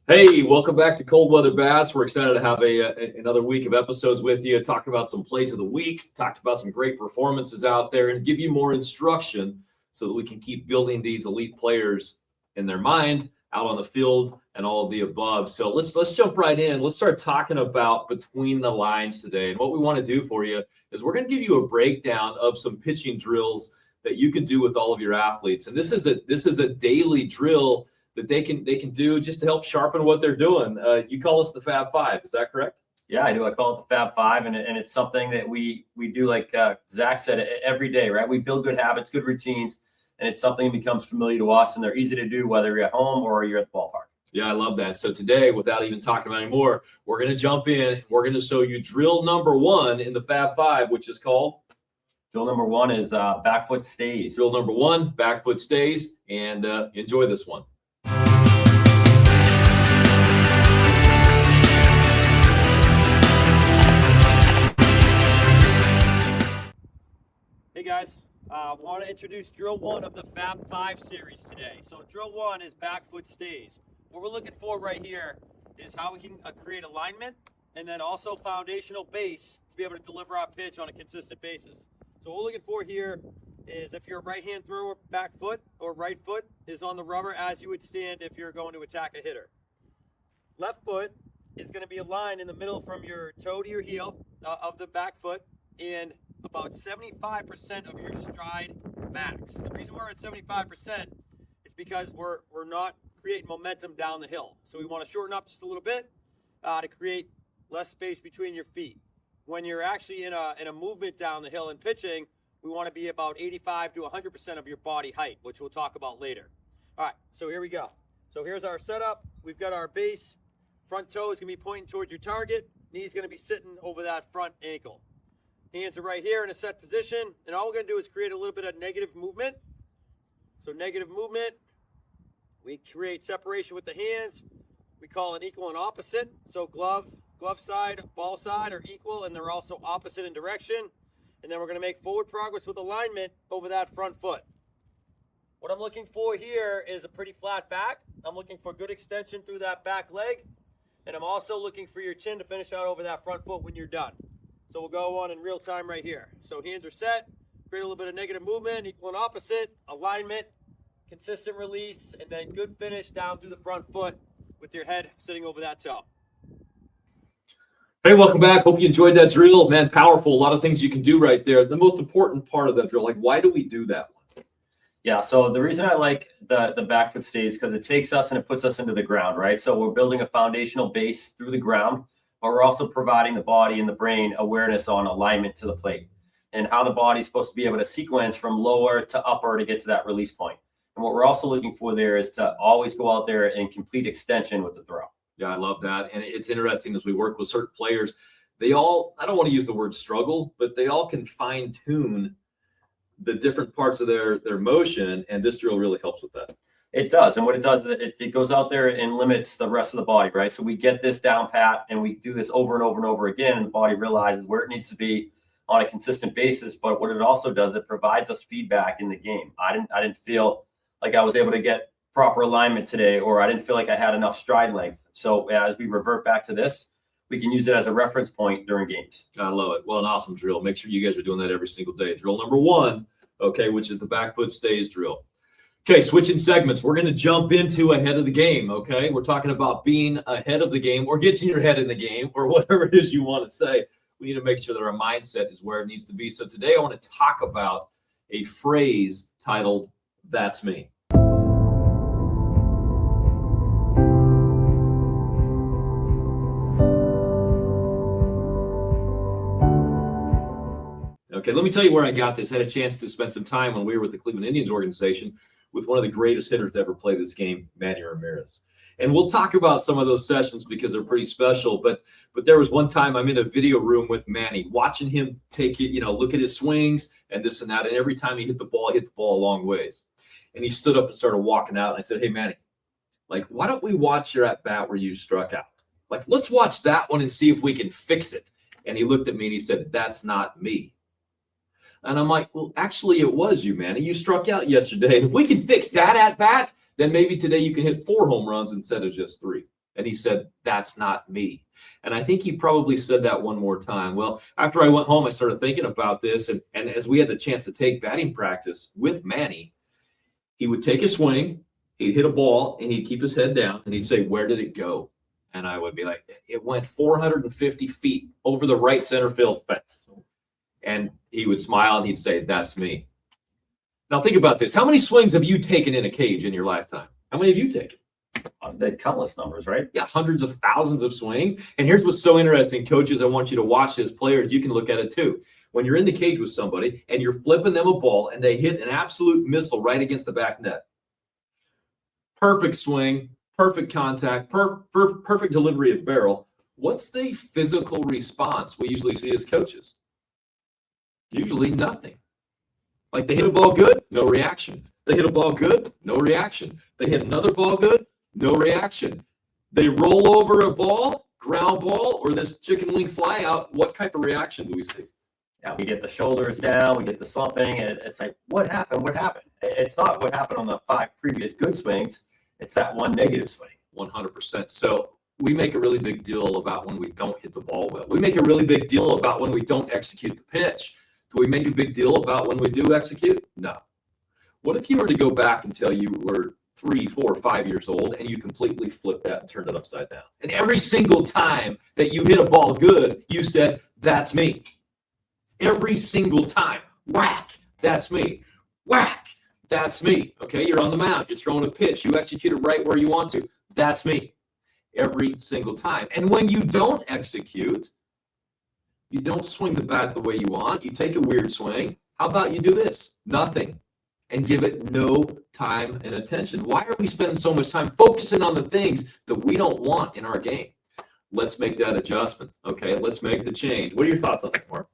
Hey, welcome back to Cold Weather Bats. We're excited to have another week of episodes with you. Talk about some plays of the week, talked about some great performances out there, and give you more instruction so that we can keep building these elite players in their mind, out on the field, and all of the above. So let's jump right in. Let's start talking about between the lines today. And what we want to do for you is we're going to give you a breakdown of some pitching drills that you can do with all of your athletes. And this is a daily drill that they can do just to help sharpen what they're doing. You call us the Fab Five, is that correct? Yeah, I do. I call it the Fab Five, and it's something that we do, like Zach said, every day, right? We build good habits, good routines, and it's something that becomes familiar to us, and they're easy to do whether you're at home or you're at the ballpark. Yeah, I love that. So today, without even talking about any more, we're going to jump in. We're going to show you drill number one in the Fab Five, which is called? Drill number one is back foot stays. Drill number one, back foot stays, and enjoy this one. Hey guys, want to introduce drill one of the Fab Five series today. So drill one is back foot stays. What we're looking for right here is how we can create alignment and then also foundational base to be able to deliver our pitch on a consistent basis. So what we're looking for here is if you're a right-hand thrower, back foot or right foot is on the rubber as you would stand if you're going to attack a hitter. Left foot is going to be aligned in the middle from your toe to your heel of the back foot, and about 75% of your stride max. The reason we're at 75% is because we're not creating momentum down the hill. So we want to shorten up just a little bit to create less space between your feet. When you're actually in a movement down the hill and pitching, we want to be about 85 to 100% of your body height, which we'll talk about later. All right, so here we go. So here's our setup. We've got our base. Front toe is going to be pointing towards your target. Knee's going to be sitting over that front ankle. Hands are right here in a set position, and all we're going to do is create a little bit of negative movement. So negative movement, we create separation with the hands. We call it equal and opposite. So glove side, ball side are equal, and they're also opposite in direction. And then we're going to make forward progress with alignment over that front foot. What I'm looking for here is a pretty flat back. I'm looking for good extension through that back leg. And I'm also looking for your chin to finish out over that front foot when you're done. So we'll go on in real time right here. So hands are set, create a little bit of negative movement, equal and opposite, alignment, consistent release, and then good finish down through the front foot with your head sitting over that toe. Hey, welcome back. Hope you enjoyed that drill. Man, powerful. A lot of things you can do right there. The most important part of that drill, like why do we do that one? Yeah, so the reason I like the back foot stays is because it takes us and it puts us into the ground, right? So we're building a foundational base through the ground, but we're also providing the body and the brain awareness on alignment to the plate and how the body's supposed to be able to sequence from lower to upper to get to that release point. And what we're also looking for there is to always go out there and complete extension with the throw. Yeah, I love that. And it's interesting as we work with certain players, they all, I don't want to use the word struggle, but they all can fine tune the different parts of their motion. And this drill really helps with that. It does. And what it does is it goes out there and limits the rest of the body, right? So we get this down pat and we do this over and over and over again. And the body realizes where it needs to be on a consistent basis. But what it also does, it provides us feedback in the game. I didn't feel like I was able to get proper alignment today, or I didn't feel like I had enough stride length. So as we revert back to this, we can use it as a reference point during games. I love it. Well, an awesome drill. Make sure you guys are doing that every single day. Drill number one, okay, which is the back foot stays drill. Okay, switching segments. We're going to jump into ahead of the game, okay? We're talking about being ahead of the game or getting your head in the game or whatever it is you want to say. We need to make sure that our mindset is where it needs to be. So today I want to talk about a phrase titled, "That's me." Okay, let me tell you where I got this. I had a chance to spend some time when we were with the Cleveland Indians organization with one of the greatest hitters to ever play this game, Manny Ramirez. And we'll talk about some of those sessions because they're pretty special. But there was one time I'm in a video room with Manny, watching him take it, look at his swings and this and that. And every time he hit the ball a long ways. And he stood up and started walking out. And I said, "Hey, Manny, like, why don't we watch your at-bat where you struck out? Like, let's watch that one and see if we can fix it." And he looked at me and he said, "That's not me." And I'm like, "Well, actually, it was you, Manny. You struck out yesterday. And if we can fix that at bat, then maybe today you can hit 4 home runs instead of just 3. And he said, "That's not me." And I think he probably said that one more time. Well, after I went home, I started thinking about this. And as we had the chance to take batting practice with Manny, he would take a swing, he'd hit a ball, and he'd keep his head down, and he'd say, "Where did it go?" And I would be like, "It went 450 feet over the right center field fence." And he would smile, and he'd say, "That's me." Now think about this. How many swings have you taken in a cage in your lifetime? How many have you taken? The countless numbers, right? Yeah, hundreds of thousands of swings. And here's what's so interesting, coaches. I want you to watch this. Players, you can look at it too. When you're in the cage with somebody and you're flipping them a ball and they hit an absolute missile right against the back net. Perfect swing, perfect contact, perfect delivery of barrel. What's the physical response we usually see as coaches? Usually nothing. Like they hit a ball good, no reaction. They hit a ball good, no reaction. They hit another ball good, no reaction. They roll over a ball, ground ball, or this chicken wing fly out. What type of reaction do we see? Yeah, we get the shoulders down, we get the slumping, and it's like, what happened? What happened? It's not what happened on the 5 previous good swings. It's that one negative swing. 100%. So we make a really big deal about when we don't hit the ball well. We make a really big deal about when we don't execute the pitch. Do we make a big deal about when we do execute? No. What if you were to go back until you were 3, 4, 5 years old and you completely flipped that and turned it upside down? And every single time that you hit a ball good, you said, "That's me." Every single time. Whack, that's me. Whack, that's me. Okay, you're on the mound. You're throwing a pitch. You execute it right where you want to. That's me. Every single time. And when you don't execute, you don't swing the bat the way you want. You take a weird swing. How about you do this? Nothing. And give it no time and attention. Why are we spending so much time focusing on the things that we don't want in our game? Let's make that adjustment. Okay, let's make the change. What are your thoughts on that, Marc?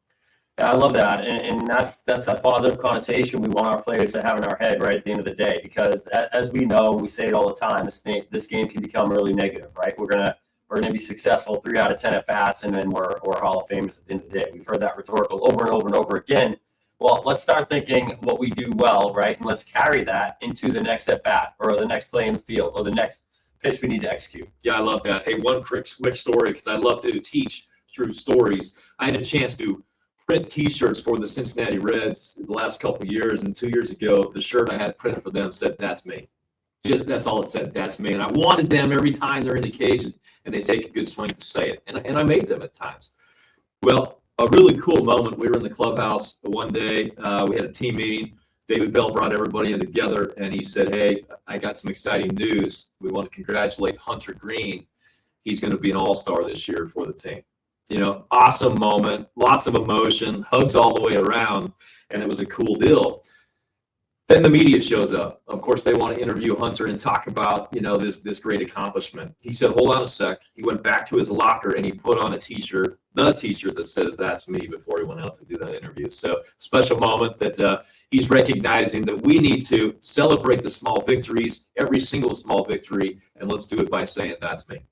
Yeah, I love that. And that's a positive connotation we want our players to have in our head right at the end of the day. Because as we know, we say it all the time, this game can become really negative, right? We're gonna be successful 3 out of 10 at bats, and then we're Hall of Famers at the end of the day. We've heard that rhetorical over and over and over again. Well, let's start thinking what we do well, right? And let's carry that into the next at bat or the next play in the field or the next pitch we need to execute. Yeah, I love that. Hey, one quick story, because I love to teach through stories. I had a chance to print T-shirts for the Cincinnati Reds the last couple of years, and 2 years ago, the shirt I had printed for them said, "That's me." Just that's all it said, "That's me." And I wanted them every time they're in the cage and they take a good swing to say it. And I made them at times. Well, a really cool moment. We were in the clubhouse one day. We had a team meeting. David Bell brought everybody in together, and he said, "Hey, I got some exciting news. We want to congratulate Hunter Greene. He's going to be an all-star this year for the team." You know, awesome moment, lots of emotion, hugs all the way around, and it was a cool deal. Then the media shows up. Of course, they want to interview Hunter and talk about, this great accomplishment. He said, "Hold on a sec." He went back to his locker and he put on the T-shirt that says, "That's me," before he went out to do that interview. So special moment that he's recognizing that we need to celebrate the small victories, every single small victory, and let's do it by saying, "That's me."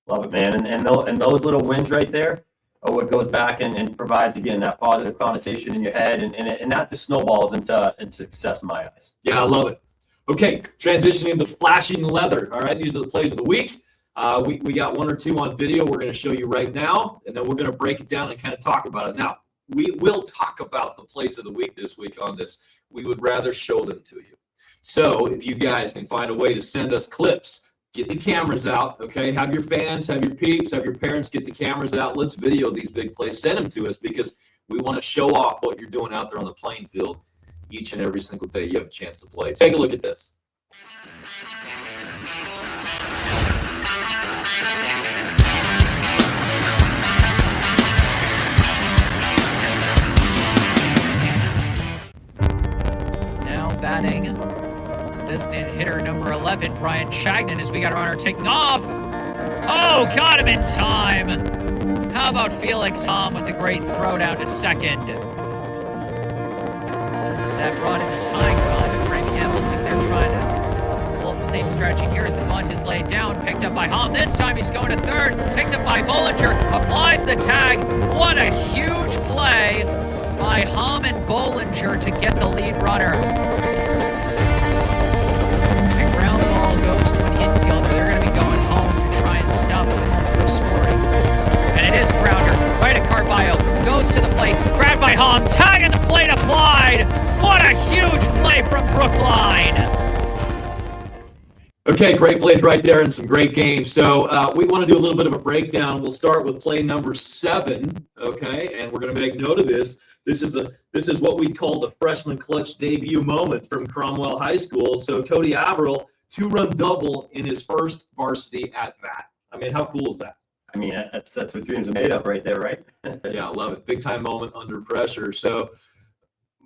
Love it, man. And those little wins right there are what goes back and provides, again, that positive connotation in your head, and that just snowballs into success in my eyes. Yeah, I love it. Okay, transitioning to flashing leather. All right, these are the plays of the week. We got 1 or 2 on video we're going to show you right now, and then we're going to break it down and kind of talk about it. Now, we will talk about the plays of the week this week on this. We would rather show them to you. So if you guys can find a way to send us clips, get the cameras out, okay? Have your fans, have your peeps, have your parents get the cameras out. Let's video these big plays. Send them to us because we want to show off what you're doing out there on the playing field each and every single day you have a chance to play. Take a look at this. Now batting, designated hitter number 11, Brian Shagnon, as we got our runner taking off. Oh, got him in time. How about Felix Hom with the great throw down to second? That brought in the tying run, and Frank Hamilton there trying to pull up the same strategy here as the bunt is laid down. Picked up by Hom. This time he's going to third. Picked up by Bollinger. Applies the tag. What a huge play by Hom and Bollinger to get the lead runner. A ground ball goes to an infield, but you're going to be going home to try and Okay, great plays right there and some great games. So we want to do a little bit of a breakdown. We'll start with play number 7, okay? And we're going to make note of this. This is what we call the freshman clutch debut moment from Cromwell High School. So Cody Averill, 2-run double in his first varsity at bat. I mean, how cool is that? I mean, that's what dreams are made of right there, right? Yeah, I love it. Big time moment under pressure. So,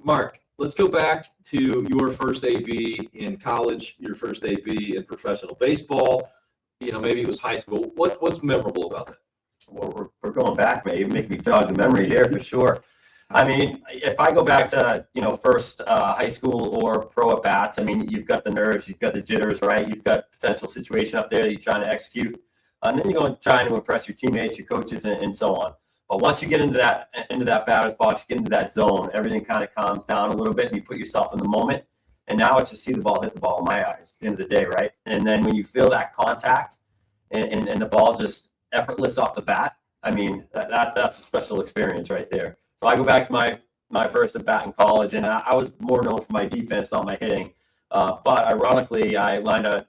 Marc, let's go back to your first AB in college, your first AB in professional baseball. You know, maybe it was high school. What's memorable about that? Well, we're going back, man. You make me jog the memory here for sure. I mean, if I go back to, first high school or pro at bats, I mean, you've got the nerves, you've got the jitters, right? You've got potential situation up there that you're trying to execute. And then you're trying to impress your teammates, your coaches, and so on. But once you get into that batter's box, you get into that zone, everything kind of calms down a little bit, and you put yourself in the moment. And now it's just see the ball hit the ball in my eyes at the end of the day, right? And then when you feel that contact and the ball's just effortless off the bat, I mean, that's a special experience right there. So I go back to my first at bat in college, and I was more known for my defense, not my hitting. But ironically, I lined a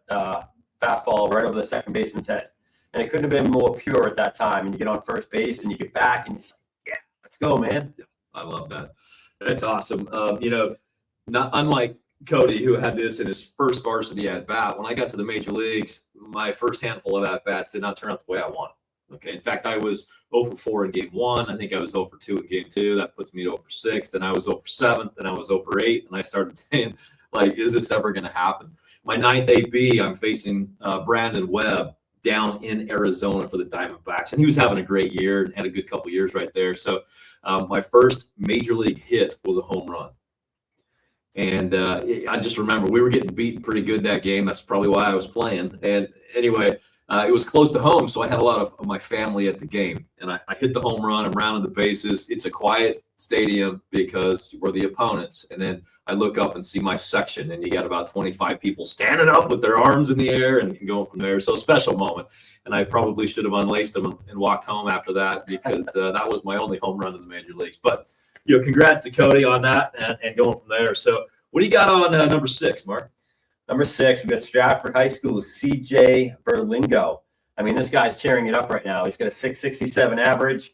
fastball right over the second baseman's head. And it couldn't have been more pure at that time. And you get on first base and you get back and you're just like, yeah, let's go, man. Yeah, I love that. That's awesome. Not unlike Cody, who had this in his first varsity at bat. When I got to the major leagues, my first handful of at bats did not turn out the way I wanted. Okay. In fact, I was 0 for 4 in game 1. I think I was 0 for 2 in game 2. That puts me to 0 for 6. Then I was 0 for 7. Then I was 0 for 8. And I started saying, like, is this ever going to happen? My 9th AB, I'm facing Brandon Webb down in Arizona for the Diamondbacks. And he was having a great year and had a good couple years right there. So my first major league hit was a home run. And I just remember we were getting beaten pretty good that game. That's probably why I was playing. And anyway, it was close to home, so I had a lot of my family at the game. And I hit the home run. I'm rounding the bases. It's a quiet stadium because we're the opponents. And then I look up and see my section, and you got about 25 people standing up with their arms in the air and going from there. So special moment. And I probably should have unlaced them and walked home after that because that was my only home run in the major leagues. But, congrats to Cody on that and going from there. So what do you got on number 6, Marc? Number 6, we've got Stratford High School, CJ Berlingo. I mean, this guy's tearing it up right now. He's got a 667 average.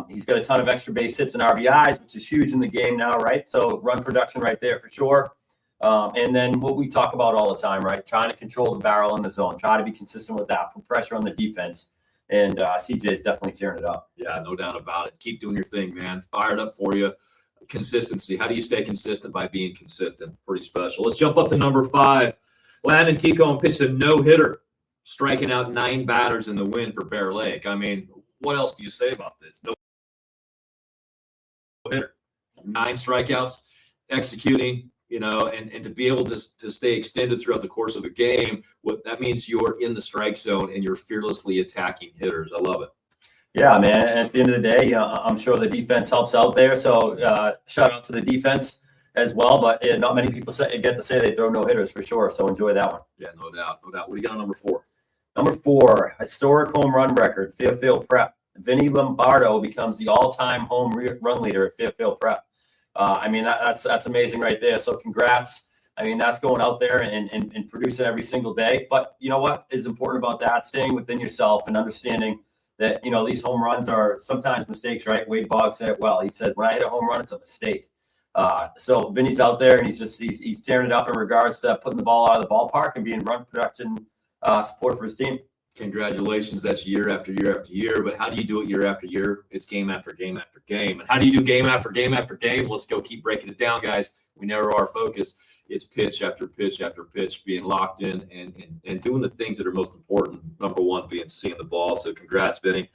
He's got a ton of extra base hits and RBIs, which is huge in the game now, right? So run production right there for sure. And then what we talk about all the time, right? Trying to control the barrel in the zone, try to be consistent with that, put pressure on the defense. And CJ is definitely tearing it up. Yeah, no doubt about it. Keep doing your thing, man. Fired up for you. Consistency. How do you stay consistent? By being consistent. Pretty special. Let's jump up to number 5. Landon Kiko pitched a no-hitter, striking out 9 batters in the win for Bear Lake. I mean, what else do you say about this? No-hitter. 9 strikeouts, executing, and to be able to stay extended throughout the course of a game, that means you're in the strike zone and you're fearlessly attacking hitters. I love it. Yeah, man. At the end of the day, I'm sure the defense helps out there. So shout out to the defense as well. But not many people get to say they throw no hitters for sure. So enjoy that one. Yeah, no doubt. What do you got on number 4? Number 4, historic home run record, Fairfield Prep. Vinny Bardaro becomes the all-time home run leader at Fairfield Prep. I mean, that's amazing right there. So congrats. I mean, that's going out there and producing every single day. But you know what is important about that? Staying within yourself and understanding that, these home runs are sometimes mistakes, right? Wade Boggs said it well. He said, when I hit a home run, it's a mistake. So Vinny's out there and he's tearing it up in regards to putting the ball out of the ballpark and being run production support for his team. Congratulations. That's year after year after year. But how do you do it year after year? It's game after game after game. And how do you do game after game after game? Let's go keep breaking it down, guys. We narrow our focus. It's pitch after pitch after pitch, being locked in and doing the things that are most important. Number 1 being seeing the ball. So congrats, Vinny.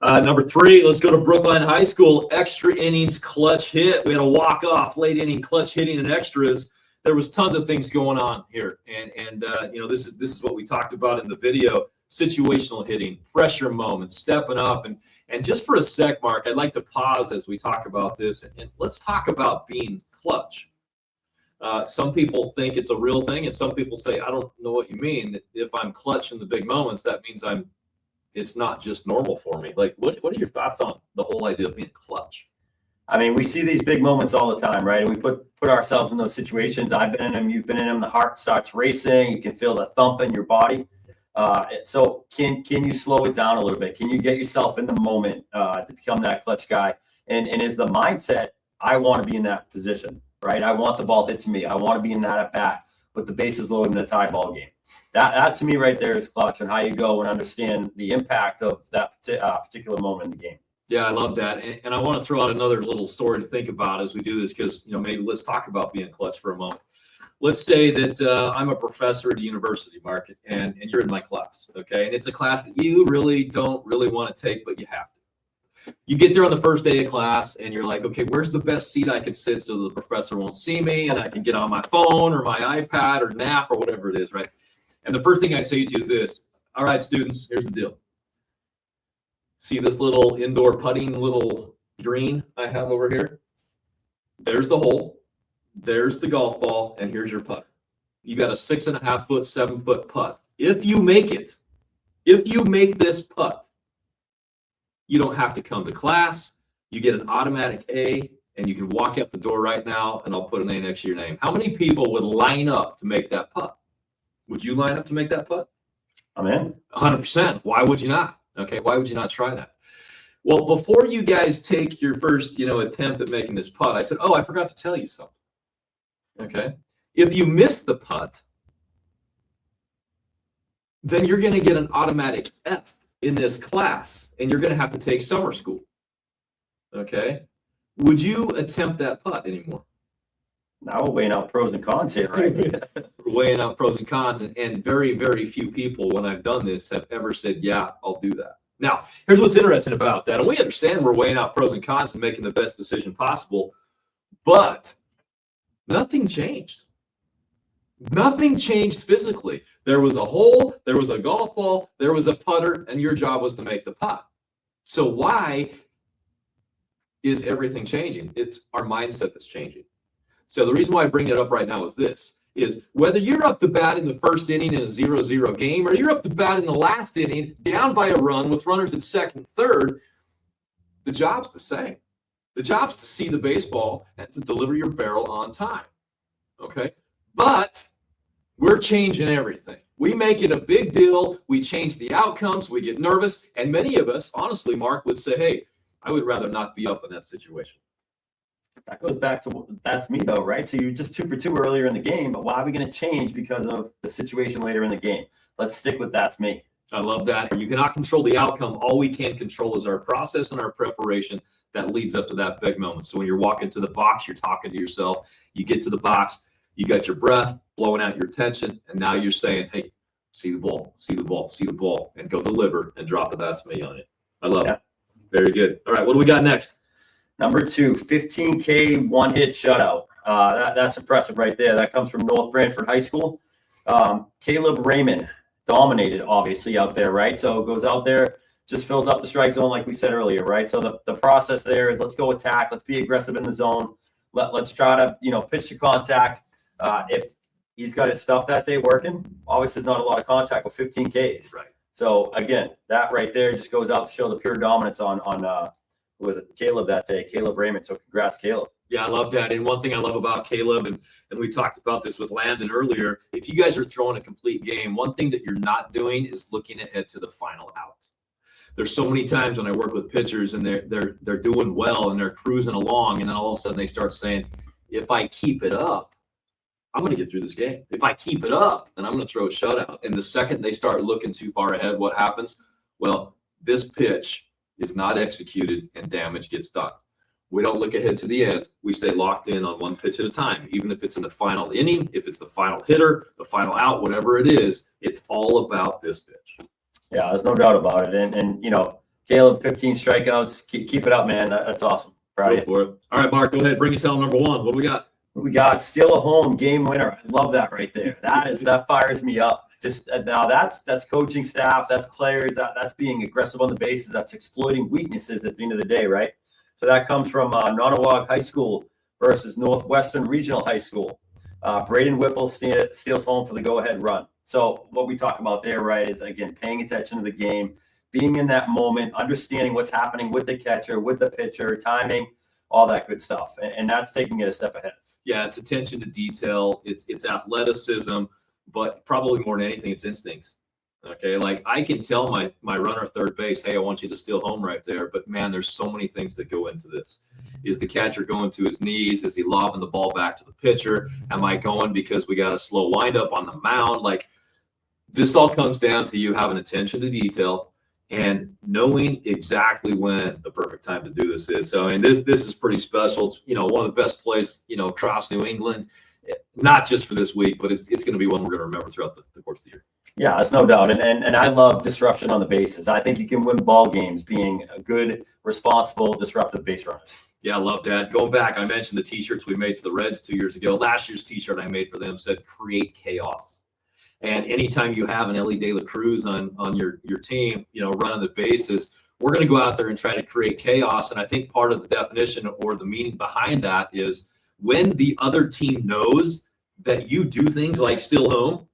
Number 3, let's go to Brookline High School. Extra innings clutch hit. We had a walk-off, late inning clutch hitting and extras. There was tons of things going on here. And this is what we talked about in the video. Situational hitting, pressure moments, stepping up. And just for a sec, Marc, I'd like to pause as we talk about this. And let's talk about being clutch. Some people think it's a real thing, and some people say, I don't know what you mean. If I'm clutch in the big moments, that means it's not just normal for me. Like, what are your thoughts on the whole idea of being clutch? I mean, we see these big moments all the time, right? And we put ourselves in those situations. I've been in them. You've been in them. The heart starts racing. You can feel the thump in your body. So can you slow it down a little bit? Can you get yourself in the moment to become that clutch guy? And is the mindset, I want to be in that position, right? I want the ball hit to me. I want to be in that at bat with the bases loaded in a tie ball game. That to me right there is clutch, and how you go and understand the impact of that particular moment in the game. Yeah, I love that. And I want to throw out another little story to think about as we do this, because, maybe let's talk about being clutch for a moment. Let's say that I'm a professor at a university, Marc, and you're in my class, okay? And it's a class that you really don't really want to take, but you have to. You get there on the first day of class, and you're like, okay, where's the best seat I could sit so the professor won't see me, and I can get on my phone or my iPad or nap or whatever it is, right? And the first thing I say to you is this: all right, students, here's the deal. See this little indoor putting little green I have over here? There's the hole. There's the golf ball, and here's your putt. You got a 6.5 foot, 7 foot putt. If you make this putt, you don't have to come to class. You get an automatic A, and you can walk out the door right now, and I'll put an A next to your name. How many people would line up to make that putt? Would you line up to make that putt? I'm in. 100%. Why would you not? Okay, why would you not try that? Well, before you guys take your first, attempt at making this putt, I said, I forgot to tell you something. Okay, if you miss the putt, then you're going to get an automatic F in this class, and you're going to have to take summer school. Okay, would you attempt that putt anymore? Now we're weighing out pros and cons here, right? We're weighing out pros and cons, and very, very few people, when I've done this, have ever said, yeah, I'll do that. Now, here's what's interesting about that. And we understand we're weighing out pros and cons and making the best decision possible, but nothing changed. Nothing changed physically. There was a hole, there was a golf ball, there was a putter, and your job was to make the putt. So why is everything changing? It's our mindset that's changing. So the reason why I bring it up right now is whether you're up to bat in the first inning in a 0-0 game, or you're up to bat in the last inning down by a run with runners at second, third, the job's the same. The job's to see the baseball and to deliver your barrel on time. Okay? But we're changing everything. We make it a big deal. We change the outcomes. We get nervous. And many of us, honestly, Marc, would say, hey, I would rather not be up in that situation. That goes back to that's me though, right? So you just 2 for 2 earlier in the game, but why are we going to change because of the situation later in the game? Let's stick with that's me. I love that. You cannot control the outcome. All we can control is our process and our preparation that leads up to that big moment. So when you're walking to the box, you're talking to yourself. You get to the box, you got your breath, blowing out your tension, and now you're saying, hey, see the ball, see the ball, see the ball, and go deliver and drop a that's me on it. I love it. Very good. All right, what do we got next? Number 2, 15K one-hit shutout. That's impressive right there. That comes from North Branford High School. Caleb Raymond dominated, obviously, out there, right? So goes out there, just fills up the strike zone like we said earlier, right? So the process there is let's go attack. Let's be aggressive in the zone. Let's try to, pitch to contact. If he's got his stuff that day working, obviously there's not a lot of contact with 15 Ks. Right. So, again, that right there just goes out to show the pure dominance on who was it, Caleb that day, Caleb Raymond. So congrats, Caleb. Yeah, I love that. And one thing I love about Caleb, and we talked about this with Landon earlier, if you guys are throwing a complete game, one thing that you're not doing is looking ahead to the final out. There's so many times when I work with pitchers and they're doing well and they're cruising along, and then all of a sudden they start saying, if I keep it up, I'm going to get through this game. If I keep it up, then I'm going to throw a shutout. And the second they start looking too far ahead, what happens? Well, this pitch is not executed and damage gets done. We don't look ahead to the end. We stay locked in on one pitch at a time, even if it's in the final inning, if it's the final hitter, the final out, whatever it is, it's all about this pitch. Yeah, there's no doubt about it. And Caleb, 15 strikeouts. Keep it up, man. That's awesome. Proud of you. For it. All right, Marc, go ahead. Bring us home number 1. What do we got? We got steal a home game winner. I love that right there. That fires me up. Just now, that's coaching staff, that's players, that's being aggressive on the bases, that's exploiting weaknesses at the end of the day, right? So that comes from Nonnewaug High School versus Northwestern Regional High School. Braden Whipple steals home for the go-ahead run. So what we talk about there, right, is again paying attention to the game, being in that moment, understanding what's happening with the catcher, with the pitcher, timing. all that good stuff. And that's taking it a step ahead. Yeah, it's attention to detail. It's athleticism, but probably more than anything, it's instincts. Okay, like I can tell my runner at third base, hey, I want you to steal home right there. But man, there's so many things that go into this. Is the catcher going to his knees? Is he lobbing the ball back to the pitcher? Am I going because we got a slow windup on the mound? Like this all comes down to you having attention to detail and knowing exactly when the perfect time to do this is. So, and this is pretty special. It's, one of the best plays, across New England, not just for this week, but it's going to be one we're going to remember throughout the course of the year. Yeah, that's no doubt. And I love disruption on the bases. I think you can win ball games being a good, responsible, disruptive base runners. Yeah, I love that. Going back, I mentioned the T-shirts we made for the Reds 2 years ago. Last year's T-shirt I made for them said "Create Chaos." And anytime you have an Ellie De La Cruz on your team, running the bases, we're going to go out there and try to create chaos. And I think part of the definition or the meaning behind that is when the other team knows that you do things like steal home,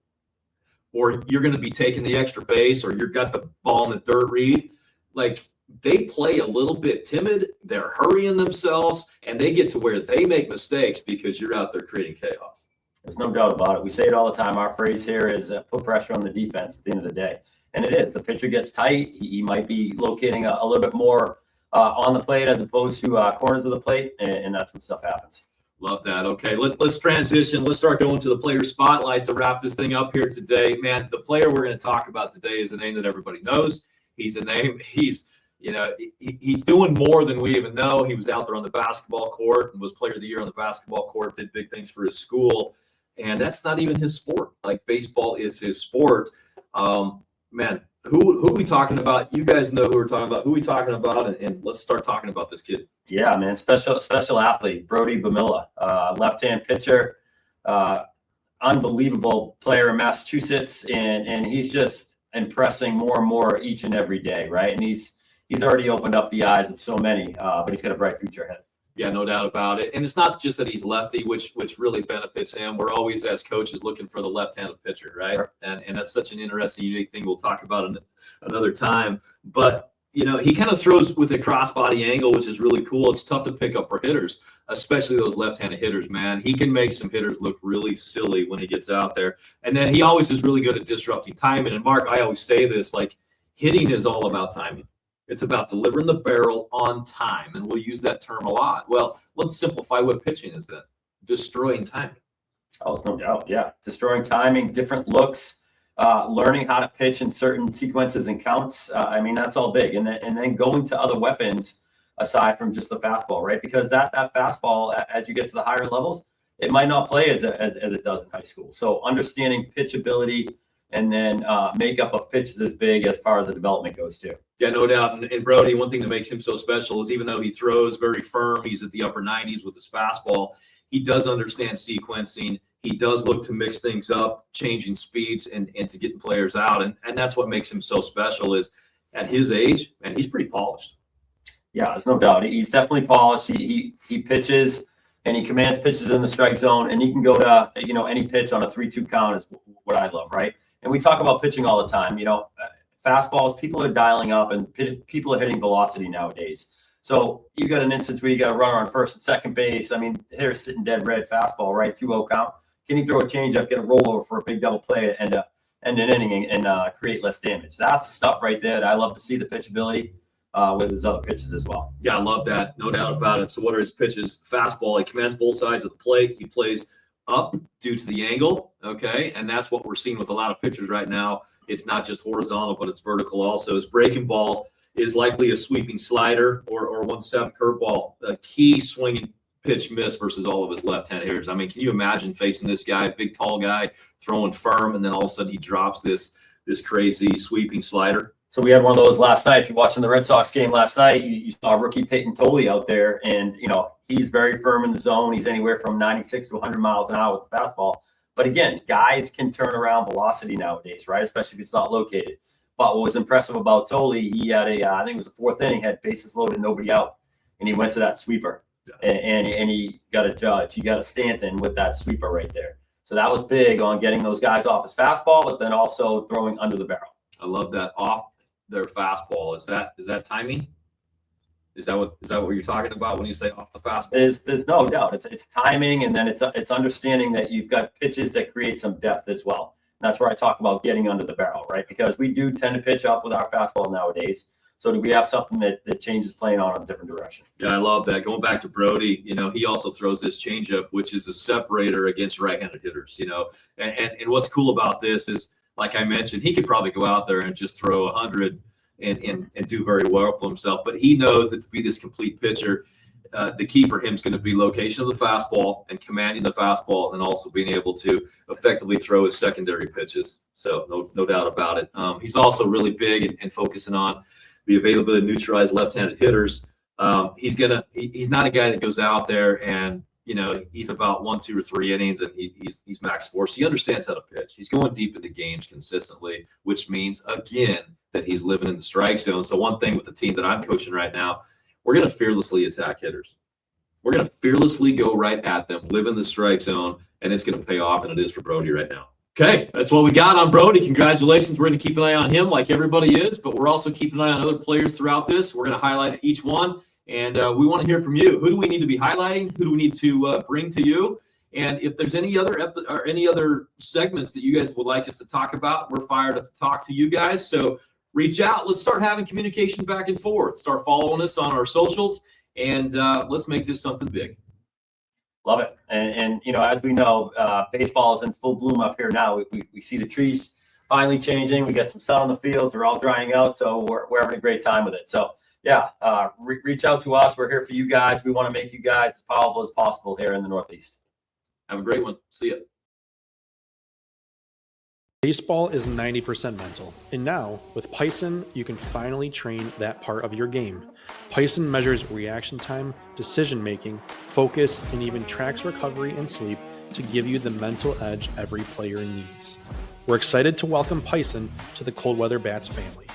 or you're going to be taking the extra base, or you've got the ball in the dirt read, like they play a little bit timid, they're hurrying themselves, and they get to where they make mistakes because you're out there creating chaos. There's no doubt about it. We say it all the time. Our phrase here is put pressure on the defense at the end of the day. And it is. The pitcher gets tight. He might be locating a little bit more on the plate as opposed to corners of the plate, and that's when stuff happens. Love that. Okay, let's transition. Let's start going to the player spotlight to wrap this thing up here today. Man, the player we're going to talk about today is a name that everybody knows. He's a name. He's doing more than we even know. He was out there on the basketball court and was player of the year on the basketball court, did big things for his school. And that's not even his sport. Like baseball is his sport. Man, who are we talking about? You guys know who we're talking about. Who are we talking about? And let's start talking about this kid. Yeah, man, special athlete, Brody Bamilla, left-hand pitcher, unbelievable player in Massachusetts, and he's just impressing more and more each and every day, right? And he's already opened up the eyes of so many, but he's got a bright future ahead. Yeah, no doubt about it. And it's not just that he's lefty, which really benefits him. We're always, as coaches, looking for the left-handed pitcher, right? Sure. And that's such an interesting, unique thing we'll talk about another time. But, he kind of throws with a crossbody angle, which is really cool. It's tough to pick up for hitters, especially those left-handed hitters, man. He can make some hitters look really silly when he gets out there. And then he always is really good at disrupting timing. And, Marc, I always say this, like, hitting is all about timing. It's about delivering the barrel on time, and we'll use that term a lot. Well, let's simplify what pitching is then. Destroying timing. Oh, it's no doubt, yeah. Destroying timing, different looks, learning how to pitch in certain sequences and counts. That's all big. And then going to other weapons aside from just the fastball, right? Because that fastball, as you get to the higher levels, it might not play as it does in high school. So understanding pitchability and then makeup of pitches is big as far as the development goes too. Yeah, no doubt. And Brody, one thing that makes him so special is even though he throws very firm, he's at the upper 90s with his fastball, he does understand sequencing. He does look to mix things up, changing speeds and to getting players out. And that's what makes him so special is at his age, man, he's pretty polished. Yeah, there's no doubt. He's definitely polished. He pitches and he commands pitches in the strike zone, and he can go to, any pitch on a 3-2 count is what I love, right? And we talk about pitching all the time, fastballs, people are dialing up and people are hitting velocity nowadays. So you got an instance where you got a runner on first and second base. Hitter's sitting dead red, fastball, right? 2-0 count. Can he throw a changeup, get a rollover for a big double play and end an inning and create less damage? That's the stuff right there that I love to see, the pitchability with his other pitches as well. Yeah, I love that. No doubt about it. So what are his pitches? Fastball, he commands both sides of the plate. He plays up due to the angle, okay? And that's what we're seeing with a lot of pitchers right now. It's not just horizontal, but it's vertical also. His breaking ball is likely a sweeping slider or 1-7 curveball, a key swinging pitch miss versus all of his left-hand hitters. Can you imagine facing this guy, big, tall guy, throwing firm, and then all of a sudden he drops this crazy sweeping slider? So we had one of those last night. If you're watching the Red Sox game last night, you saw rookie Peyton Tolley out there, and he's very firm in the zone. He's anywhere from 96 to 100 miles an hour with the fastball. But again, guys can turn around velocity nowadays, right? Especially if it's not located. But what was impressive about Tolley, he had I think it was the fourth inning, had bases loaded, nobody out, and he went to that sweeper, and he got a Judge, he got a Stanton with that sweeper right there. So that was big on getting those guys off his fastball, but then also throwing under the barrel. I love that, off their fastball. Is that timing? Is that what you're talking about when you say off the fastball? There's no doubt. It's timing, and then it's understanding that you've got pitches that create some depth as well. And that's where I talk about getting under the barrel, right? Because we do tend to pitch up with our fastball nowadays. So do we have something that changes playing on a different direction? Yeah, I love that. Going back to Brody, he also throws this changeup, which is a separator against right-handed hitters, And what's cool about this is, like I mentioned, he could probably go out there and just throw 100 and do very well for himself. But he knows that to be this complete pitcher, the key for him is going to be location of the fastball and commanding the fastball, and also being able to effectively throw his secondary pitches. So no doubt about it. He's also really big and focusing on the availability to neutralize left-handed hitters. He's not a guy that goes out there and he's about 1, 2, or 3 innings and he's max force. He understands how to pitch. He's going deep into games consistently, which means again that he's living in the strike zone. So one thing with the team that I'm coaching right now, we're going to fearlessly attack hitters. We're going to fearlessly go right at them, live in the strike zone, and it's going to pay off, and it is for Brody right now. Okay, that's what we got on Brody. Congratulations. We're going to keep an eye on him like everybody is, but we're also keeping an eye on other players throughout this. We're going to highlight each one, and we want to hear from you. Who do we need to be highlighting? Who do we need to bring to you? And if there's any other segments that you guys would like us to talk about, we're fired up to talk to you guys. So reach out. Let's start having communication back and forth. Start following us on our socials, and let's make this something big. Love it. And as we know, baseball is in full bloom up here now. We see the trees finally changing. We got some sun on the fields. They're all drying out. So we're having a great time with it. So, yeah, reach out to us. We're here for you guys. We want to make you guys as powerful as possible here in the Northeast. Have a great one. See ya. Baseball is 90% mental, and now with Python, you can finally train that part of your game. Python measures reaction time, decision making, focus, and even tracks recovery and sleep to give you the mental edge every player needs. We're excited to welcome Python to the Cold Weather Bats family.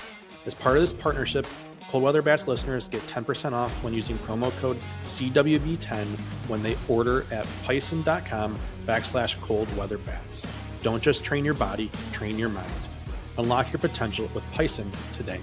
As part of this partnership, Cold Weather Bats listeners get 10% off when using promo code CWB10 when they order at python.com/coldweatherbats. Don't just train your body, train your mind. Unlock your potential with Python today.